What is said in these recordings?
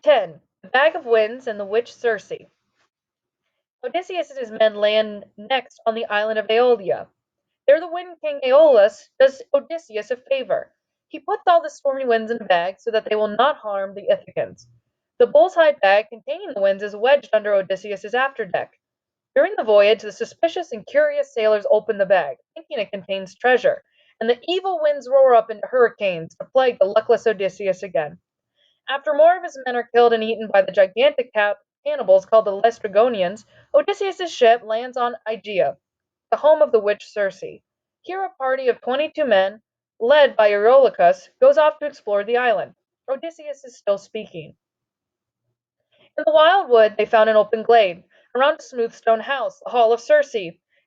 10. The Bag of Winds and the Witch Circe. Odysseus and his men land next on the island of Aeolia. There the Wind King Aeolus does Odysseus a favor. He puts all the stormy winds in a bag so that they will not harm the Ithacans. The bull's hide bag containing the winds is wedged under Odysseus's afterdeck. During the voyage, the suspicious and curious sailors open the bag, thinking it contains treasure, and the evil winds roar up into hurricanes to plague the luckless Odysseus again. After more of his men are killed and eaten by the gigantic cannibals called the Laestrygonians, Odysseus's ship lands on Aegea, the home of the witch Circe. Here a party of 22 men, led by Eurylochus, goes off to explore the island. Odysseus is still speaking. In the wild wood they found an open glade, around a smooth stone house, the hall of Circe,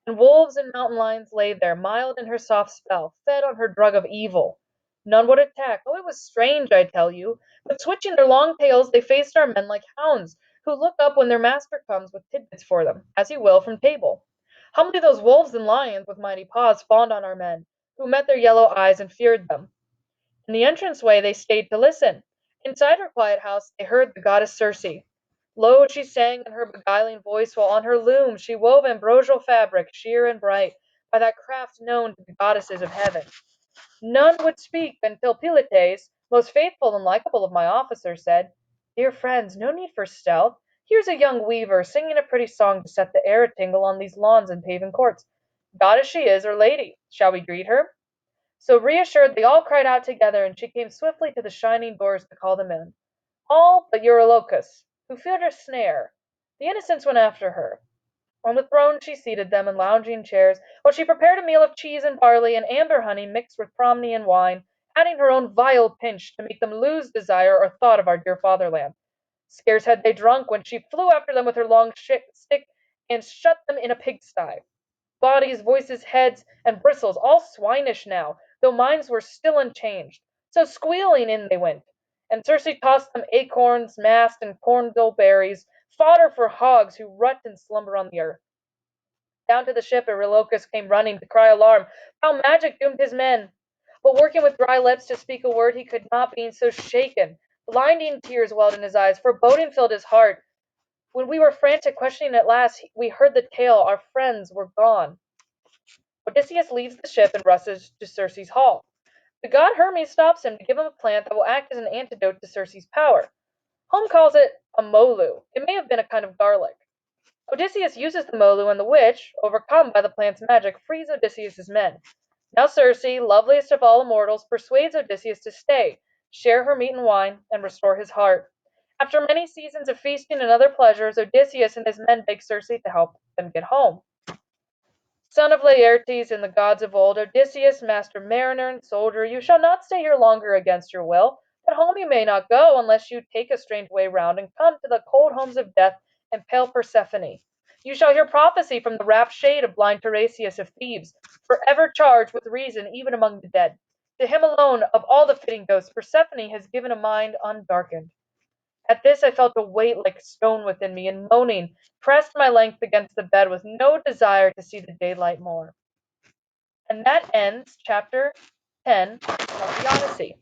and wolves and mountain lions lay there, mild in her soft spell, fed on her drug of evil. None would attack. Oh, it was strange, I tell you. But switching their long tails, they faced our men like hounds, who look up when their master comes with tidbits for them, as he will from table. Humbly those wolves and lions with mighty paws fawned on our men, who met their yellow eyes and feared them. In the entrance-way they stayed to listen. Inside her quiet house they heard the goddess Circe. Low she sang in her beguiling voice, while on her loom she wove ambrosial fabric, sheer and bright, by that craft known to the goddesses of heaven. None would speak until Pilates, most faithful and likable of my officers, said, "Dear friends, no need for stealth. Here's a young weaver singing a pretty song to set the air a-tingle on these lawns and paven courts. Goddess she is, or lady. Shall we greet her?" So reassured, they all cried out together, and she came swiftly to the shining doors to call them in. All but Eurylochus, who feared a snare. The innocents went after her. On the throne she seated them in lounging chairs, while she prepared a meal of cheese and barley and amber honey mixed with Promnian and wine, adding her own vile pinch to make them lose desire or thought of our dear fatherland. Scarce had they drunk when she flew after them with her long stick and shut them in a pigsty. Bodies, voices, heads, and bristles, all swinish now, though minds were still unchanged. So squealing in they went, and Circe tossed them acorns, mast, and corndill berries, fodder for hogs who rut and slumber on the earth. Down to the ship Eurylochus came running to cry alarm, how magic doomed his men. But working with dry lips to speak a word he could not, being so shaken. Blinding tears welled in his eyes, foreboding filled his heart. When we were frantic questioning at last, we heard the tale, our friends were gone. Odysseus leaves the ship and rushes to Circe's hall. The god Hermes stops him to give him a plant that will act as an antidote to Circe's power. Home calls it a molu. It may have been a kind of garlic. Odysseus uses the molu, and the witch, overcome by the plant's magic, frees Odysseus's men. Now Circe, loveliest of all immortals, persuades Odysseus to stay, share her meat and wine, and restore his heart. After many seasons of feasting and other pleasures, Odysseus and his men beg Circe to help them get home. Son of Laertes and the gods of old, Odysseus, master mariner and soldier, you shall not stay here longer against your will, but home you may not go unless you take a strange way round and come to the cold homes of death and pale Persephone. You shall hear prophecy from the rapt shade of blind Tiresias of Thebes, forever charged with reason even among the dead. To him alone of all the fitting ghosts Persephone has given a mind undarkened. At this I felt a weight like stone within me, and moaning, pressed my length against the bed with no desire to see the daylight more. And that ends chapter 10 of the Odyssey.